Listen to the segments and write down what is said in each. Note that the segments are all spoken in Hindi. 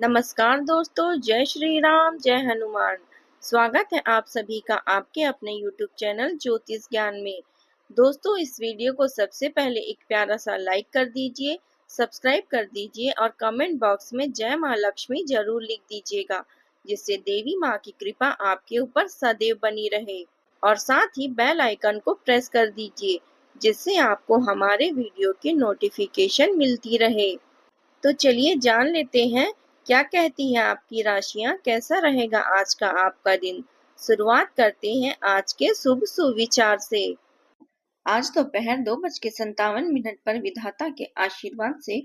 नमस्कार दोस्तों, जय श्री राम, जय हनुमान। स्वागत है आप सभी का आपके अपने YouTube चैनल ज्योतिष ज्ञान में। दोस्तों, इस वीडियो को सबसे पहले एक प्यारा सा लाइक कर दीजिए, सब्सक्राइब कर दीजिए और कमेंट बॉक्स में जय माँ लक्ष्मी जरूर लिख दीजिएगा, जिससे देवी माँ की कृपा आपके ऊपर सदैव बनी रहे। और साथ ही बेल आइकन को प्रेस कर दीजिए, जिससे आपको हमारे वीडियो की नोटिफिकेशन मिलती रहे। तो चलिए जान लेते हैं क्या कहती हैं आपकी राशियां, कैसा रहेगा आज का आपका दिन। शुरुआत करते हैं आज के शुभ सुविचार से। आज दोपहर 2:57 पर विधाता के आशीर्वाद से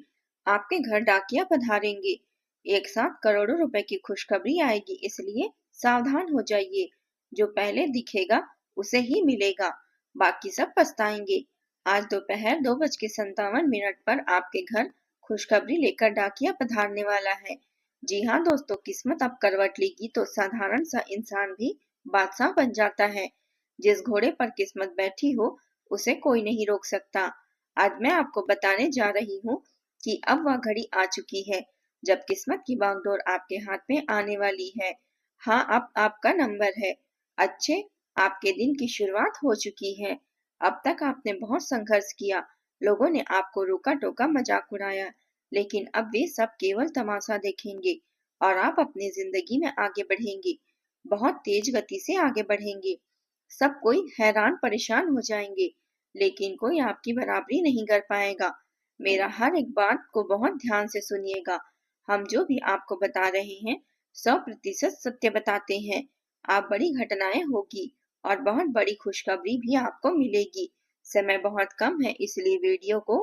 आपके घर डाकिया पधारेंगे। एक साथ करोड़ों रुपए की खुशखबरी आएगी, इसलिए सावधान हो जाइए। जो पहले दिखेगा उसे ही मिलेगा, बाकी सब पछताएंगे। आज दोपहर 2:57 पर आपके घर खुशखबरी लेकर डाकिया पधारने वाला है। जी हाँ दोस्तों, किस्मत अब करवट लेगी तो साधारण सा इंसान भी बादशाह बन जाता है। जिस घोड़े पर किस्मत बैठी हो उसे कोई नहीं रोक सकता। आज मैं आपको बताने जा रही हूँ कि अब वह घड़ी आ चुकी है जब किस्मत की बागडोर आपके हाथ में आने वाली है। हाँ, अब आपका नंबर है। अच्छे, आपके दिन की शुरुआत हो चुकी है। अब तक आपने बहुत संघर्ष किया, लोगों ने आपको रोका टोका, मजाक उड़ाया, लेकिन अब वे सब केवल तमाशा देखेंगे और आप अपनी जिंदगी में आगे बढ़ेंगे। बहुत तेज गति से आगे बढ़ेंगे। सब कोई हैरान परेशान हो जाएंगे, लेकिन कोई आपकी बराबरी नहीं कर पाएगा। मेरा हर एक बात को बहुत ध्यान से सुनिएगा। हम जो भी आपको बता रहे हैं 100% सत्य बताते हैं। आप बड़ी घटनाएं होगी और बहुत बड़ी खुशखबरी भी आपको मिलेगी। समय बहुत कम है, इसलिए वीडियो को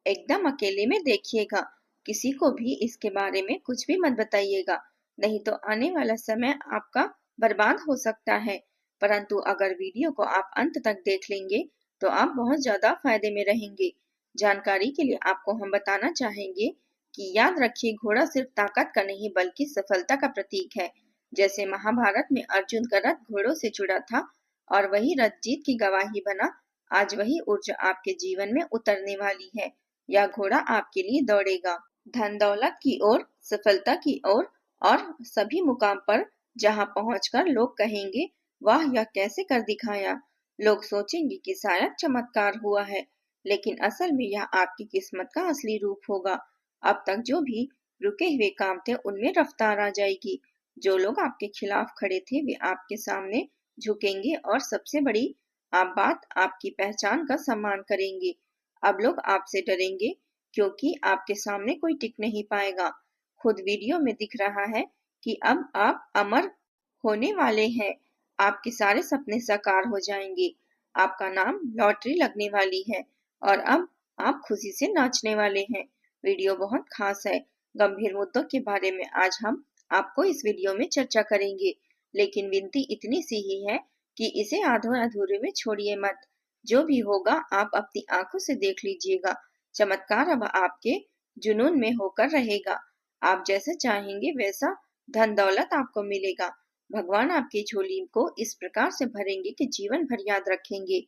एकदम अकेले में देखिएगा। किसी को भी इसके बारे में कुछ भी मत बताइएगा, नहीं तो आने वाला समय आपका बर्बाद हो सकता है। परंतु अगर वीडियो को आप अंत तक देख लेंगे तो आप बहुत ज्यादा फायदे में रहेंगे। जानकारी के लिए आपको हम बताना चाहेंगे कि याद रखिए, घोड़ा सिर्फ ताकत का नहीं बल्कि सफलता का प्रतीक है। जैसे महाभारत में अर्जुन का रथ घोड़ों से जुड़ा था और वही रथ जीत की गवाही बना, आज वही ऊर्जा आपके जीवन में उतरने वाली है। यह घोड़ा आपके लिए दौड़ेगा, धन दौलत की ओर, सफलता की ओर, और सभी मुकाम पर जहां पहुंचकर लोग कहेंगे, वाह, यह कैसे कर दिखाया। लोग सोचेंगे कि शायद चमत्कार हुआ है, लेकिन असल में यह आपकी किस्मत का असली रूप होगा। अब तक जो भी रुके हुए काम थे उनमें रफ्तार आ जाएगी। जो लोग आपके खिलाफ खड़े थे वे आपके सामने झुकेंगे और सबसे बड़ी आप बात, आपकी पहचान का सम्मान करेंगे। अब लोग आपसे डरेंगे क्योंकि आपके सामने कोई टिक नहीं पाएगा। खुद वीडियो में दिख रहा है कि अब आप अमर होने वाले हैं। आपके सारे सपने साकार हो जाएंगे। आपका नाम लॉटरी लगने वाली है और अब आप खुशी से नाचने वाले हैं। वीडियो बहुत खास है। गंभीर मुद्दों के बारे में आज हम आपको इस वीडियो में चर्चा करेंगे, लेकिन विनती इतनी सी ही है कि इसे आधे अधूरे में छोड़िए मत। जो भी होगा आप अपनी आंखों से देख लीजिएगा। चमत्कार अब आपके जुनून में होकर रहेगा। आप जैसे चाहेंगे वैसा धन दौलत आपको मिलेगा। भगवान आपकी झोली को इस प्रकार से भरेंगे कि जीवन भर याद रखेंगे।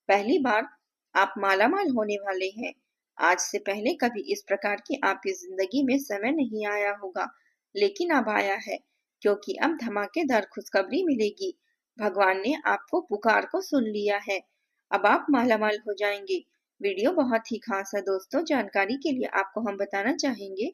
पहली बार आप मालामाल होने वाले हैं। आज से पहले कभी इस प्रकार की आपकी जिंदगी में समय नहीं आया होगा, लेकिन अब आया है, क्योंकि अब धमाकेदार खुशखबरी मिलेगी। भगवान ने आपको पुकार को सुन लिया है। अब आप मालामाल हो जाएंगे। वीडियो बहुत ही खास है दोस्तों। जानकारी के लिए आपको हम बताना चाहेंगे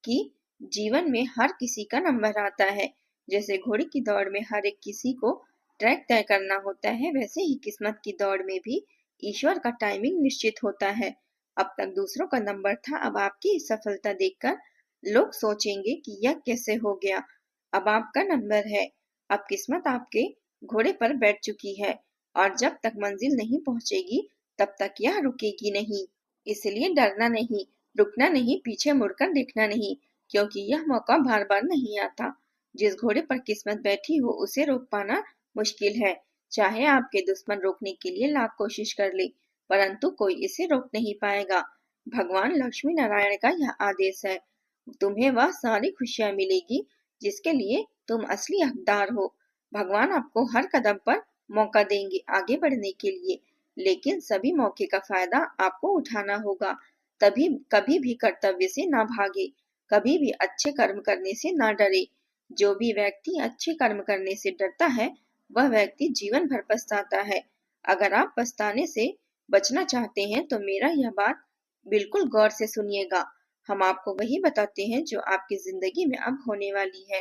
कि जीवन में हर किसी का नंबर आता है। जैसे घोड़े की दौड़ में हर एक किसी को ट्रैक तय करना होता है, वैसे ही किस्मत की दौड़ में भी ईश्वर का टाइमिंग निश्चित होता है। अब तक दूसरों का नंबर था, अब आपकी सफलता देखकर लोग सोचेंगे कि यह कैसे हो गया। अब आपका नंबर है। अब किस्मत आपके घोड़े पर बैठ चुकी है और जब तक मंजिल नहीं पहुंचेगी तब तक यह रुकेगी नहीं। इसलिए डरना नहीं, रुकना नहीं, पीछे मुड़कर देखना नहीं, क्योंकि यह मौका बार बार नहीं आता। जिस घोड़े पर किस्मत बैठी हो उसे रोक पाना मुश्किल है। चाहे आपके दुश्मन रोकने के लिए लाख कोशिश कर ले, परंतु कोई इसे रोक नहीं पाएगा। भगवान लक्ष्मी नारायण का यह आदेश है। तुम्हें वह सारी खुशियां मिलेगी जिसके लिए तुम असली हकदार हो। भगवान आपको हर कदम पर मौका देंगे आगे बढ़ने के लिए, लेकिन सभी मौके का फायदा आपको उठाना होगा। तभी कभी भी कर्तव्य से ना भागे। कभी भी अच्छे कर्म करने से ना डरे। जो भी व्यक्ति अच्छे कर्म करने से डरता है, वह व्यक्ति जीवन भर पछताता है। अगर आप पछताने से बचना चाहते हैं तो मेरा यह बात बिल्कुल गौर से सुनिएगा। हम आपको वही बताते हैं जो आपकी जिंदगी में अब होने वाली है।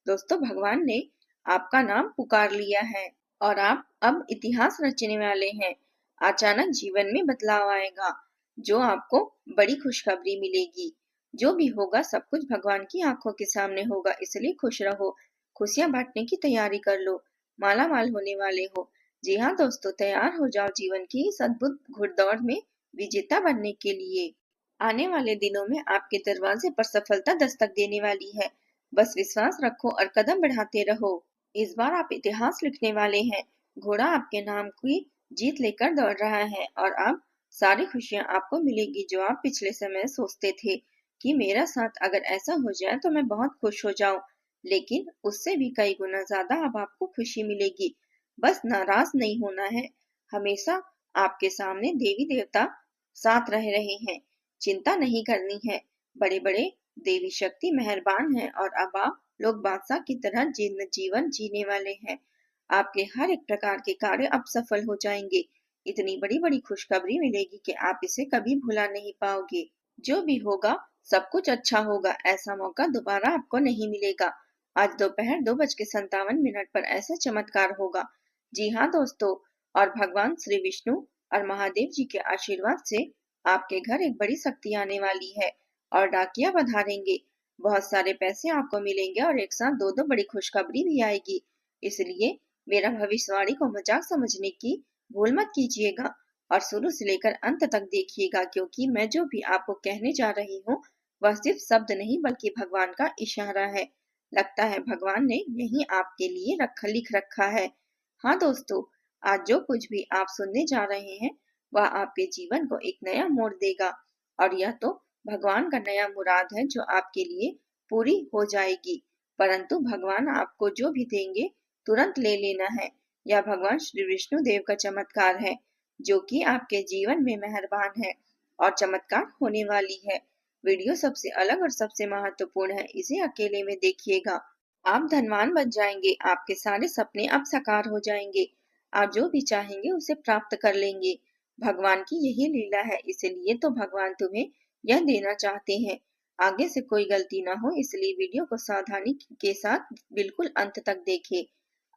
दोस्तों, भगवान ने आपका नाम पुकार लिया है और आप अब इतिहास रचने वाले हैं। अचानक जीवन में बदलाव आएगा, जो आपको बड़ी खुशखबरी मिलेगी। जो भी होगा सब कुछ भगवान की आंखों के सामने होगा, इसलिए खुश रहो। खुशियां बांटने की तैयारी कर लो, माला माल होने वाले हो। जी हाँ दोस्तों, तैयार हो जाओ जीवन की इस अद्भुत घुड़दौड़ में विजेता बनने के लिए। आने वाले दिनों में आपके दरवाजे पर सफलता दस्तक देने वाली है। बस विश्वास रखो और कदम बढ़ाते रहो। इस बार आप इतिहास लिखने वाले हैं। घोड़ा आपके नाम की जीत लेकर दौड़ रहा है और अब सारी खुशियां आपको मिलेगी जो आप पिछले समय सोचते थे कि मेरा साथ अगर ऐसा हो जाए तो मैं बहुत खुश हो जाऊं, लेकिन उससे भी कई गुना ज्यादा अब आपको खुशी मिलेगी। बस नाराज नहीं होना है। हमेशा आपके सामने देवी देवता साथ रह रहे हैं। चिंता नहीं करनी है। बड़े बड़े देवी शक्ति मेहरबान हैं और अब आप लोग बादशाह की तरह जीवन जीने वाले हैं। आपके हर एक प्रकार के कार्य अब सफल हो जाएंगे। इतनी बड़ी बड़ी खुशखबरी मिलेगी कि आप इसे कभी भुला नहीं पाओगे। जो भी होगा सब कुछ अच्छा होगा। ऐसा मौका दोबारा आपको नहीं मिलेगा। आज दोपहर 2:57 पर ऐसा चमत्कार होगा। जी हाँ दोस्तों, और भगवान श्री विष्णु और महादेव जी के आशीर्वाद से आपके घर एक बड़ी शक्ति आने वाली है और डाकिया पधारेंगे। बहुत सारे पैसे आपको मिलेंगे और एक साथ दो दो बड़ी खुशखबरी भी आएगी। इसलिए मेरा भविष्यवाणी को मजाक समझने की भूल मत कीजिएगा और शुरू से लेकर अंत तक देखिएगा, क्योंकि मैं जो भी आपको कहने जा रही हूँ वह सिर्फ शब्द नहीं बल्कि भगवान का इशारा है। लगता है भगवान ने यही आपके लिए लिख रखा है। हाँ दोस्तों, आज जो कुछ भी आप सुनने जा रहे हैं वह आपके जीवन को एक नया मोड़ देगा और यह तो भगवान का नया मुराद है जो आपके लिए पूरी हो जाएगी। परंतु भगवान आपको जो भी देंगे तुरंत ले लेना है। यह भगवान श्री विष्णु देव का चमत्कार है जो कि आपके जीवन में मेहरबान है और चमत्कार होने वाली है। वीडियो सबसे अलग और सबसे महत्वपूर्ण है, इसे अकेले में देखिएगा। आप धनवान बन जाएंगे। आपके सारे सपने अब साकार हो जाएंगे। आप जो भी चाहेंगे उसे प्राप्त कर लेंगे। भगवान की यही लीला है, इसलिए तो भगवान तुम्हें यह देना चाहते हैं। आगे से कोई गलती ना हो, इसलिए वीडियो को सावधानी के साथ बिल्कुल अंत तक देखें।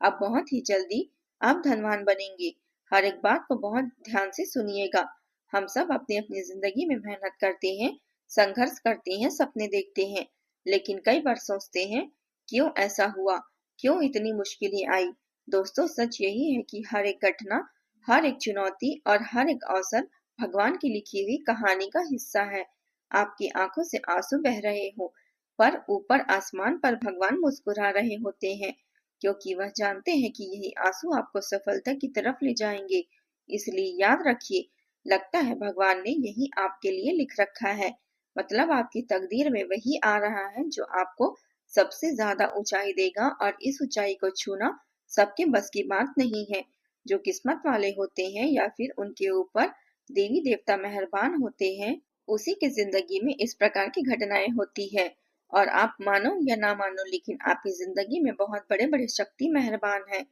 अब बहुत ही जल्दी आप धनवान बनेंगे। हर एक बात को बहुत ध्यान से सुनिएगा। हम सब अपनी अपनी जिंदगी में मेहनत करते हैं, संघर्ष करते हैं, सपने देखते हैं, लेकिन कई बार सोचते हैं क्यों ऐसा हुआ, क्यों इतनी मुश्किलें आई। दोस्तों, सच यही है कि हर एक घटना, हर एक चुनौती और हर एक अवसर भगवान की लिखी हुई कहानी का हिस्सा है। आपकी आंखों से आंसू बह रहे हो, पर ऊपर आसमान पर भगवान मुस्कुरा रहे होते हैं, क्योंकि वह जानते हैं कि यही आंसू आपको सफलता की तरफ ले जाएंगे। इसलिए याद रखिए, लगता है भगवान ने यही आपके लिए लिख रखा है। मतलब आपकी तकदीर में वही आ रहा है जो आपको सबसे ज्यादा ऊंचाई देगा और इस ऊंचाई को छूना सबके बस की बात नहीं है। जो किस्मत वाले होते हैं या फिर उनके ऊपर देवी देवता मेहरबान होते हैं, उसी की जिंदगी में इस प्रकार की घटनाएं होती है। और आप मानो या ना मानो, लेकिन आपकी जिंदगी में बहुत बड़े बड़े शक्ति मेहरबान है।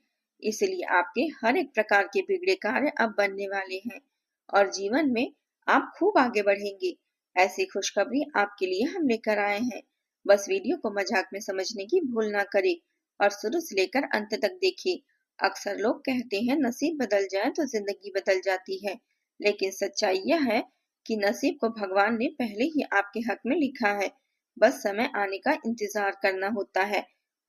इसलिए आपके हर एक प्रकार के बिगड़े कार्य अब बनने वाले हैं और जीवन में आप खूब आगे बढ़ेंगे। ऐसी खुशखबरी आपके लिए हम लेकर आए हैं। बस वीडियो को मजाक में समझने की भूल ना करें और शुरू से लेकर अंत तक देखें। अक्सर लोग कहते हैं नसीब बदल जाए तो जिंदगी बदल जाती है, लेकिन सच्चाई यह है कि नसीब को भगवान ने पहले ही आपके हक में लिखा है। बस समय आने का इंतजार करना होता है।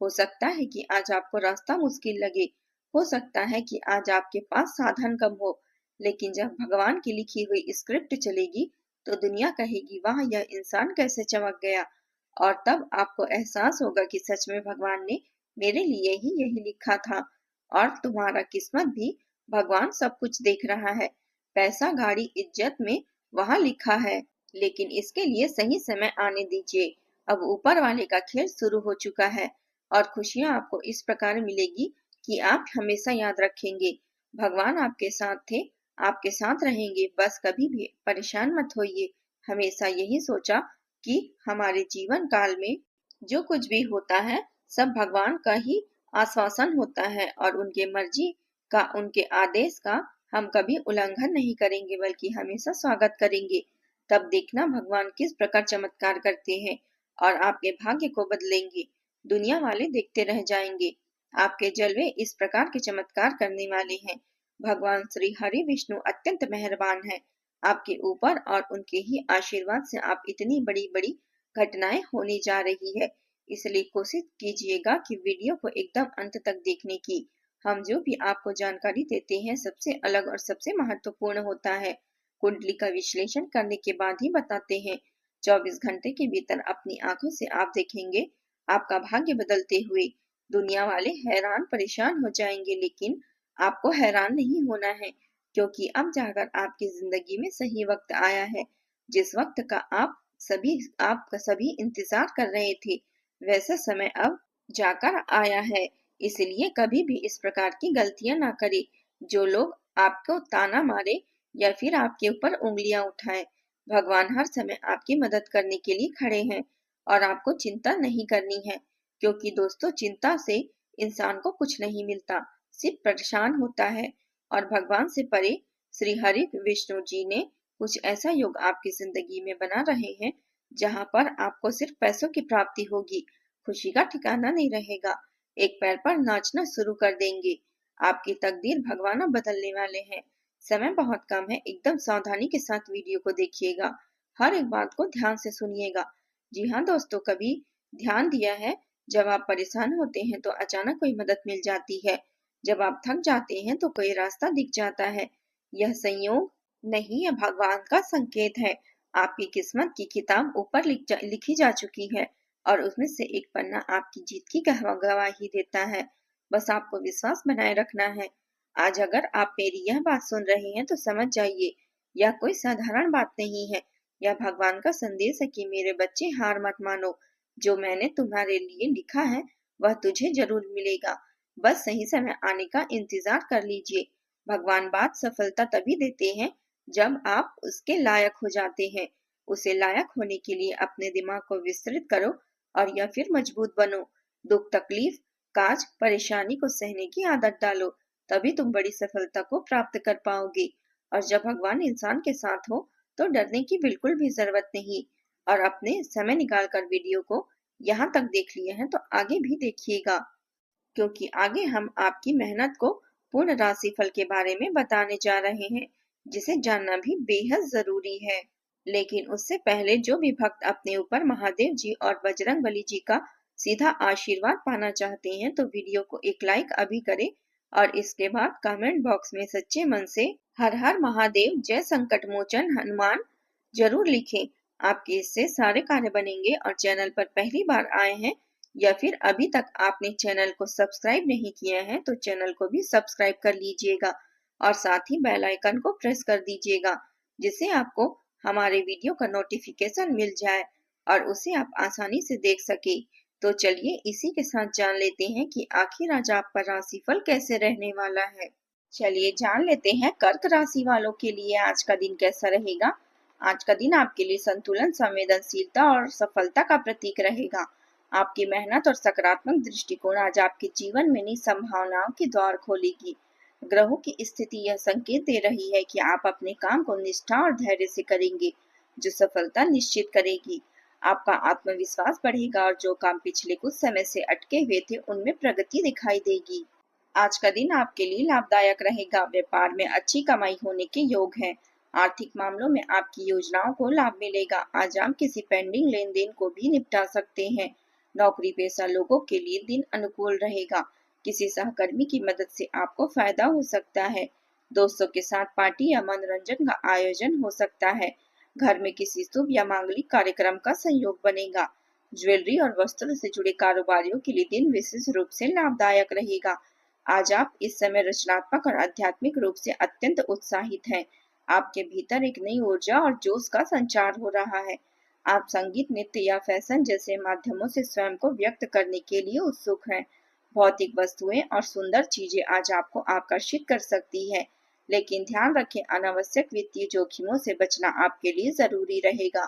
हो सकता है कि आज आपको रास्ता मुश्किल लगे, हो सकता है कि आज आपके पास साधन कम हो, लेकिन जब भगवान की लिखी हुई स्क्रिप्ट चलेगी तो दुनिया कहेगी वाह, यह इंसान कैसे चमक गया। और तब आपको एहसास होगा कि सच में भगवान ने मेरे लिए ही यही लिखा था। और तुम्हारा किस्मत भी भगवान सब कुछ देख रहा है। पैसा, गाड़ी, इज्जत में वहाँ लिखा है, लेकिन इसके लिए सही समय आने दीजिए। अब ऊपर वाले का खेल शुरू हो चुका है और खुशियाँ आपको इस प्रकार मिलेगी कि आप हमेशा याद रखेंगे भगवान आपके साथ थे, आपके साथ रहेंगे। बस कभी भी परेशान मत होइए। हमेशा यही सोचा कि हमारे जीवन काल में जो कुछ भी होता है सब भगवान का ही आश्वासन होता है और उनके मर्जी का, उनके आदेश का हम कभी उल्लंघन नहीं करेंगे बल्कि हमेशा स्वागत करेंगे। तब देखना भगवान किस प्रकार चमत्कार करते हैं और आपके भाग्य को बदलेंगे। दुनिया वाले देखते रह जाएंगे। आपके जलवे इस प्रकार के चमत्कार करने वाले हैं। भगवान श्री हरि विष्णु अत्यंत मेहरबान है आपके ऊपर और उनके ही आशीर्वाद से आप इतनी बड़ी बड़ी घटनाएं होने जा रही है। इसलिए कोशिश कीजिएगा कि वीडियो को एकदम अंत तक देखने की। हम जो भी आपको जानकारी देते हैं सबसे अलग और सबसे महत्वपूर्ण होता है। कुंडली का विश्लेषण करने के बाद ही बताते हैं। 24 घंटे के भीतर अपनी आंखों से आप देखेंगे आपका भाग्य बदलते हुए। दुनिया वाले हैरान परेशान हो जाएंगे, लेकिन आपको हैरान नहीं होना है, क्योंकि अब जाकर आपकी जिंदगी में सही वक्त आया है। जिस वक्त का आप सभी इंतजार कर रहे थे, वैसा समय अब जाकर आया है। इसलिए कभी भी इस प्रकार की गलतियां ना करें। जो लोग आपको ताना मारे या फिर आपके ऊपर उंगलियां उठाए, भगवान हर समय आपकी मदद करने के लिए खड़े हैं और आपको चिंता नहीं करनी है, क्योंकि दोस्तों चिंता से इंसान को कुछ नहीं मिलता, सिर्फ परेशान होता है। और भगवान से परे श्री हरि विष्णु जी ने कुछ ऐसा योग आपकी जिंदगी में बना रहे हैं जहां पर आपको सिर्फ पैसों की प्राप्ति होगी, खुशी का ठिकाना नहीं रहेगा। एक पैर पर नाचना शुरू कर देंगे। आपकी तकदीर भगवान अब बदलने वाले हैं। समय बहुत कम है, एकदम सावधानी के साथ वीडियो को देखिएगा। हर एक बात को ध्यान से सुनिएगा। जी हाँ दोस्तों, कभी ध्यान दिया है जब आप परेशान होते हैं तो अचानक कोई मदद मिल जाती है। जब आप थक जाते हैं तो कोई रास्ता दिख जाता है। यह संयोग नहीं, यह भगवान का संकेत है। आपकी किस्मत की किताब ऊपर लिखी जा चुकी है और उसमें से एक पन्ना आपकी जीत की गवाही देता है। बस आपको विश्वास बनाए रखना है। आज अगर आप मेरी यह बात सुन रहे हैं तो समझ जाइए, यह कोई साधारण बात नहीं है। यह भगवान का संदेश है कि मेरे बच्चे, हार मत मानो। जो मैंने तुम्हारे लिए लिखा है वह तुझे जरूर मिलेगा। बस सही समय आने का इंतजार कर लीजिए। भगवान बात सफलता तभी देते हैं जब आप उसके लायक हो जाते हैं। उसे लायक होने के लिए अपने दिमाग को विस्तृत करो और या फिर मजबूत बनो। दुख, तकलीफ, काज, परेशानी को सहने की आदत डालो, तभी तुम बड़ी सफलता को प्राप्त कर पाओगे। और जब भगवान इंसान के साथ हो तो डरने की बिल्कुल भी जरूरत नहीं। और अपने समय निकाल कर वीडियो को यहाँ तक देख लिए हैं तो आगे भी देखिएगा, क्योंकि आगे हम आपकी मेहनत को पूर्ण राशिफल के बारे में बताने जा रहे हैं, जिसे जानना भी बेहद जरूरी है। लेकिन उससे पहले जो भी भक्त अपने ऊपर महादेव जी और बजरंग बली जी का सीधा आशीर्वाद पाना चाहते हैं तो वीडियो को एक लाइक अभी करें और इसके बाद कमेंट बॉक्स में सच्चे मन से हर हर महादेव, जय संकट मोचन हनुमान जरूर लिखें। आपके इससे सारे कार्य बनेंगे। और चैनल पर पहली बार आए हैं या फिर अभी तक आपने चैनल को सब्सक्राइब नहीं किया है तो चैनल को भी सब्सक्राइब कर लीजिएगा और साथ ही बेल आइकन को प्रेस कर दीजिएगा, जिससे आपको हमारे वीडियो का नोटिफिकेशन मिल जाए और उसे आप आसानी से देख सके। तो चलिए इसी के साथ जान लेते हैं कि आखिर आज आपका राशिफल कैसे रहने वाला है। चलिए जान लेते हैं कर्क राशि वालों के लिए आज का दिन कैसा रहेगा। आज का दिन आपके लिए संतुलन, संवेदनशीलता और सफलता का प्रतीक रहेगा। आपकी मेहनत और सकारात्मक दृष्टिकोण आज आपके जीवन में नई संभावनाओं के द्वार खोलेगी। ग्रहों की स्थिति यह संकेत दे रही है कि आप अपने काम को निष्ठा और धैर्य से करेंगे, जो सफलता निश्चित करेगी। आपका आत्मविश्वास बढ़ेगा और जो काम पिछले कुछ समय से अटके हुए थे उनमें प्रगति दिखाई देगी। आज का दिन आपके लिए लाभदायक रहेगा। व्यापार में अच्छी कमाई होने के योग हैं। आर्थिक मामलों में आपकी योजनाओं को लाभ मिलेगा। आज आप किसी पेंडिंग लेन देन को भी निपटा सकते हैं। नौकरी पेशा लोगों के लिए दिन अनुकूल रहेगा। किसी सहकर्मी की मदद से आपको फायदा हो सकता है। दोस्तों के साथ पार्टी या मनोरंजन का आयोजन हो सकता है। घर में किसी शुभ या मांगलिक कार्यक्रम का संयोग बनेगा। ज्वेलरी और वस्त्रों से जुड़े कारोबारियों के लिए दिन विशेष रूप से लाभदायक रहेगा। आज आप इस समय रचनात्मक और आध्यात्मिक रूप से अत्यंत उत्साहित हैं। आपके भीतर एक नई ऊर्जा और जोश का संचार हो रहा है। आप संगीत, नृत्य या फैशन जैसे माध्यमों से स्वयं को व्यक्त करने के लिए उत्सुक हैं। भौतिक वस्तुएं और सुंदर चीजें आज आपको आकर्षित कर सकती है, लेकिन ध्यान रखें अनावश्यक वित्तीय जोखिमों से बचना आपके लिए जरूरी रहेगा।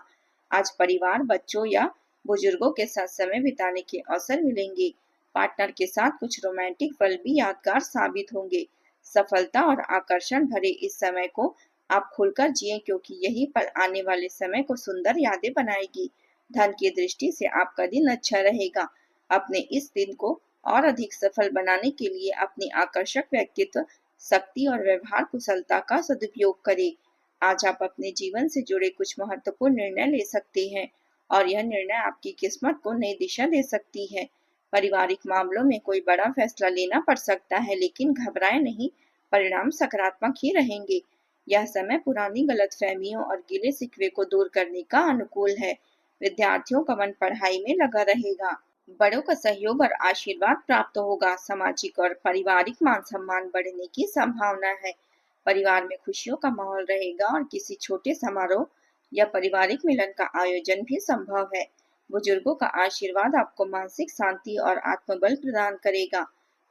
आज परिवार, बच्चों या बुजुर्गों के साथ समय बिताने के अवसर मिलेंगे। पार्टनर के साथ कुछ रोमांटिक पल भी यादगार साबित होंगे। सफलता और आकर्षण भरे इस समय को आप खुलकर जिएं, क्योंकि यही पल आने वाले समय को सुंदर यादें बनाएगी। धन की दृष्टि से आपका दिन अच्छा रहेगा। अपने इस दिन को और अधिक सफल बनाने के लिए अपनी आकर्षक व्यक्तित्व, शक्ति और व्यवहार कुशलता का सदुपयोग करें। आज आप अपने जीवन से जुड़े कुछ महत्वपूर्ण निर्णय ले सकते हैं और यह निर्णय आपकी किस्मत को नई दिशा दे सकती है। पारिवारिक मामलों में कोई बड़ा फैसला लेना पड़ सकता है, लेकिन घबराएं नहीं, परिणाम सकारात्मक ही रहेंगे। यह समय पुरानी गलतफहमियों और गिले शिकवे को दूर करने का अनुकूल है। विद्यार्थियों का मन पढ़ाई में लगा रहेगा। बड़ों का सहयोग और आशीर्वाद प्राप्त होगा। सामाजिक और पारिवारिक मान सम्मान बढ़ने की संभावना है। परिवार में खुशियों का माहौल रहेगा और किसी छोटे समारोह या पारिवारिक मिलन का आयोजन भी संभव है। बुजुर्गों का आशीर्वाद आपको मानसिक शांति और आत्मबल प्रदान करेगा।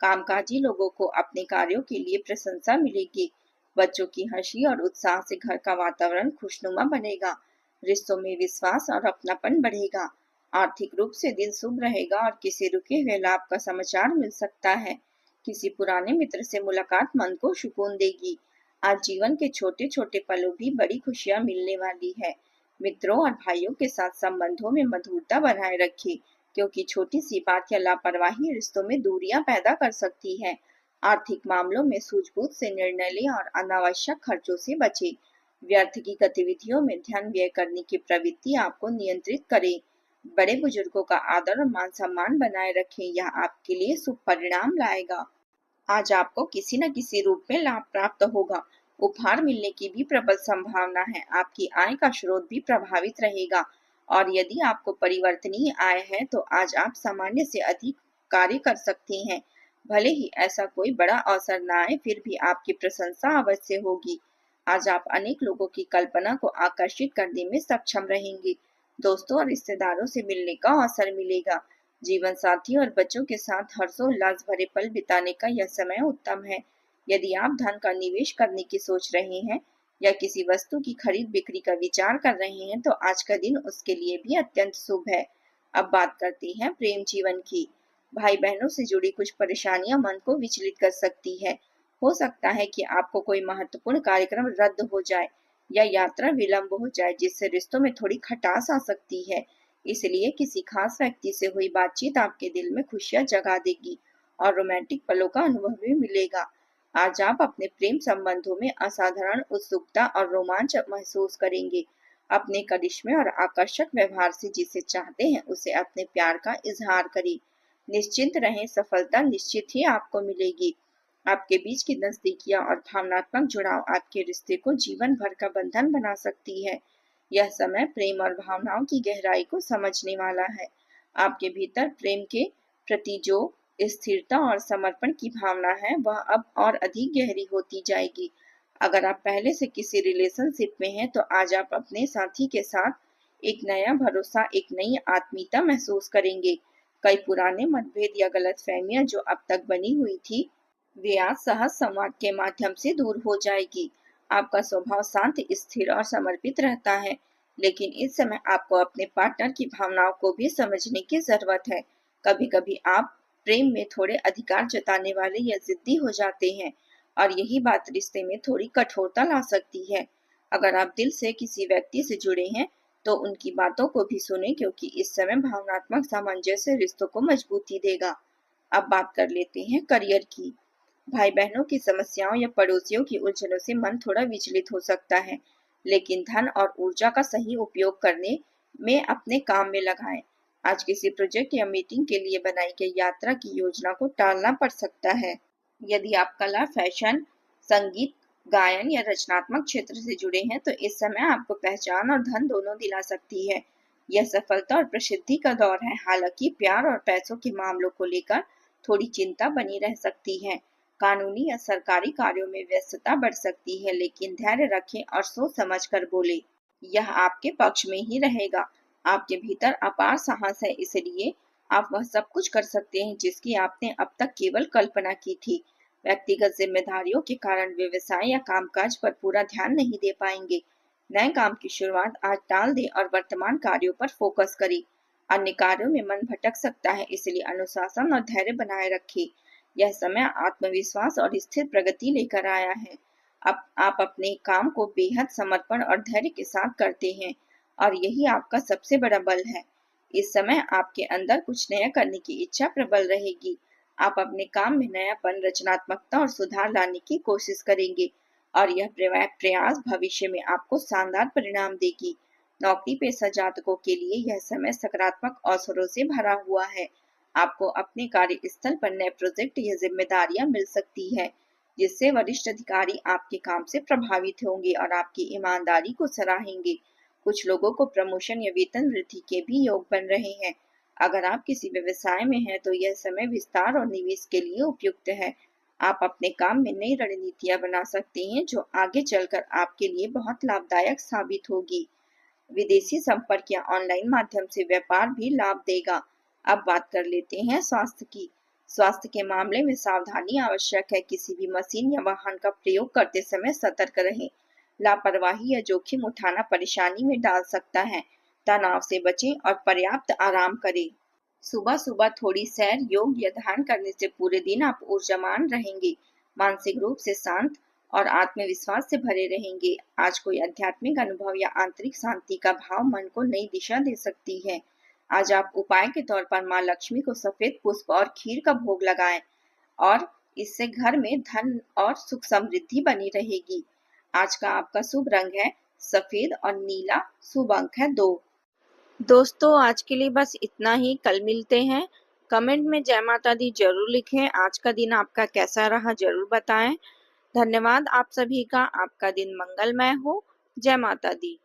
कामकाजी लोगों को अपने कार्यों के लिए प्रशंसा मिलेगी। बच्चों की हंसी और उत्साह से घर का वातावरण खुशनुमा बनेगा। रिश्तों में विश्वास और अपनापन बढ़ेगा। आर्थिक रूप से दिन शुभ रहेगा और किसी रुके हुए लाभ का समाचार मिल सकता है। किसी पुराने मित्र से मुलाकात मन को सुकून देगी। आज जीवन के छोटे छोटे पलों भी बड़ी खुशियां मिलने वाली है। मित्रों और भाइयों के साथ संबंधों में मधुरता बनाए रखें, क्योंकि छोटी सी बात या लापरवाही रिश्तों में दूरियां पैदा कर सकती है। आर्थिक मामलों में सूझबूझ से निर्णय लें और अनावश्यक खर्चों से बचें। व्यर्थ की गतिविधियों में ध्यान व्यय करने की प्रवृत्ति आपको नियंत्रित करे। बड़े बुजुर्गों का आदर और मान सम्मान बनाए रखें, यह आपके लिए शुभ परिणाम लाएगा। आज आपको किसी न किसी रूप में लाभ प्राप्त होगा। उपहार मिलने की भी प्रबल संभावना है। आपकी आय का स्रोत भी प्रभावित रहेगा और यदि आपको परिवर्तनीय आय है तो आज आप सामान्य से अधिक कार्य कर सकते हैं। भले ही ऐसा कोई बड़ा अवसर न आए, फिर भी आपकी प्रशंसा अवश्य होगी। आज आप अनेक लोगों की कल्पना को आकर्षित करने में सक्षम रहेंगे। दोस्तों और रिश्तेदारों से मिलने का अवसर मिलेगा। जीवन साथी और बच्चों के साथ हर्षोल्लास भरे पल बिताने का यह समय उत्तम है। यदि आप धन का निवेश करने की सोच रहे हैं या किसी वस्तु की खरीद बिक्री का विचार कर रहे हैं, तो आज का दिन उसके लिए भी अत्यंत शुभ है। अब बात करते हैं प्रेम जीवन की। भाई बहनों से जुड़ी कुछ परेशानियां मन को विचलित कर सकती है। हो सकता है कि आपको कोई महत्वपूर्ण कार्यक्रम रद्द हो जाए या यात्रा विलंब हो जाए, जिससे रिश्तों में थोड़ी खटास आ सकती है। इसलिए किसी खास व्यक्ति से हुई बातचीत आपके दिल में खुशियां जगा देगी और रोमांटिक पलों का अनुभव भी मिलेगा। आज आप अपने प्रेम संबंधों में असाधारण उत्सुकता और रोमांच महसूस करेंगे। अपने करिश्मे और आकर्षक व्यवहार से जिसे चाहते हैं उसे अपने प्यार का इजहार करें। निश्चिंत रहें, सफलता निश्चित ही आपको मिलेगी। आपके बीच की नजदीकियां और भावनात्मक जुड़ाव आपके रिश्ते को जीवन भर का बंधन बना सकती है। यह समय प्रेम और भावनाओं की गहराई को समझने वाला है। आपके भीतर प्रेम के प्रति जो स्थिरता और समर्पण की भावना है, वह अब और अधिक गहरी होती जाएगी। अगर आप पहले से किसी रिलेशनशिप में हैं, तो आज आप अपने साथी के साथ एक नया भरोसा, एक नई आत्मीयता महसूस करेंगे। कई पुराने मतभेद या गलतफहमियां जो अब तक बनी हुई थी, वे आज सहज संवाद के माध्यम से दूर हो जाएगी। आपका स्वभाव शांत, स्थिर और समर्पित रहता है, लेकिन इस समय आपको अपने पार्टनर की भावनाओं को भी समझने की जरूरत है। कभी कभी आप प्रेम में थोड़े अधिकार जताने वाले या जिद्दी हो जाते हैं और यही बात रिश्ते में थोड़ी कठोरता ला सकती है। अगर आप दिल से किसी व्यक्ति से जुड़े हैं तो उनकी बातों को भी सुने, क्योंकि इस समय भावनात्मक सामंजस्य रिश्तों को मजबूती देगा। अब बात कर लेते हैं करियर की। भाई बहनों की समस्याओं या पड़ोसियों की उलझनों से मन थोड़ा विचलित हो सकता है, लेकिन धन और ऊर्जा का सही उपयोग करने में अपने काम में लगाएं। आज किसी प्रोजेक्ट या मीटिंग के लिए बनाई गई यात्रा की योजना को टालना पड़ सकता है। यदि आप कला, फैशन, संगीत, गायन या रचनात्मक क्षेत्र से जुड़े हैं, तो इस समय आपको पहचान और धन दोनों दिला सकती है। यह सफलता और प्रसिद्धि का दौर है। हालांकि प्यार और पैसों के मामलों को लेकर थोड़ी चिंता बनी रह सकती है। कानूनी या सरकारी कार्यों में व्यस्तता बढ़ सकती है, लेकिन धैर्य रखें और सोच समझ कर बोले। यह आपके पक्ष में ही रहेगा। आपके भीतर अपार साहस है, इसलिए आप वह सब कुछ कर सकते हैं जिसकी आपने अब तक केवल कल्पना की थी। व्यक्तिगत जिम्मेदारियों के कारण व्यवसाय या कामकाज पर पूरा ध्यान नहीं दे पाएंगे, नए काम की शुरुआत आज टाल दें और वर्तमान कार्यों पर फोकस करें। अन्य कार्यों में मन भटक सकता है, इसलिए अनुशासन और धैर्य बनाए रखें। यह समय आत्मविश्वास और स्थिर प्रगति लेकर आया है। अब आप अपने काम को बेहद समर्पण और धैर्य के साथ करते हैं और यही आपका सबसे बड़ा बल है। इस समय आपके अंदर कुछ नया करने की इच्छा प्रबल रहेगी। आप अपने काम में नयापन, रचनात्मकता और सुधार लाने की कोशिश करेंगे और यह प्रयास भविष्य में आपको शानदार परिणाम देगी। नौकरी पेशा जातकों के लिए यह समय सकारात्मक अवसरों से भरा हुआ है। आपको अपने कार्यस्थल पर नए प्रोजेक्ट या जिम्मेदारियां मिल सकती है, जिससे वरिष्ठ अधिकारी आपके काम से प्रभावित होंगे और आपकी ईमानदारी को सराहेंगे। कुछ लोगों को प्रमोशन या वेतन वृद्धि के भी योग बन रहे हैं। अगर आप किसी व्यवसाय में हैं, तो यह समय विस्तार और निवेश के लिए उपयुक्त है। आप अपने काम में नई रणनीतियां बना सकते हैं, जो आगे चलकर आपके लिए बहुत लाभदायक साबित होगी। विदेशी संपर्क या ऑनलाइन माध्यम से व्यापार भी लाभ देगा। अब बात कर लेते हैं स्वास्थ्य की। स्वास्थ्य के मामले में सावधानी आवश्यक है। किसी भी मशीन या वाहन का प्रयोग करते समय सतर्क रहें। लापरवाही या जोखिम उठाना परेशानी में डाल सकता है। तनाव से बचें और पर्याप्त आराम करें। सुबह सुबह थोड़ी सैर, योग या ध्यान करने से पूरे दिन आप ऊर्जावान रहेंगे, मानसिक रूप से शांत और आत्मविश्वास से भरे रहेंगे। आज कोई आध्यात्मिक अनुभव या आंतरिक शांति का भाव मन को नई दिशा दे सकती है। आज आप उपाय के तौर पर माँ लक्ष्मी को सफेद पुष्प और खीर का भोग लगाएं और इससे घर में धन और सुख समृद्धि बनी रहेगी। आज का आपका शुभ रंग है सफेद और नीला। शुभ अंक है 2। दोस्तों, आज के लिए बस इतना ही। कल मिलते हैं। कमेंट में जय माता दी जरूर लिखें। आज का दिन आपका कैसा रहा जरूर बताएं। धन्यवाद आप सभी का। आपका दिन मंगलमय हो। जय माता दी।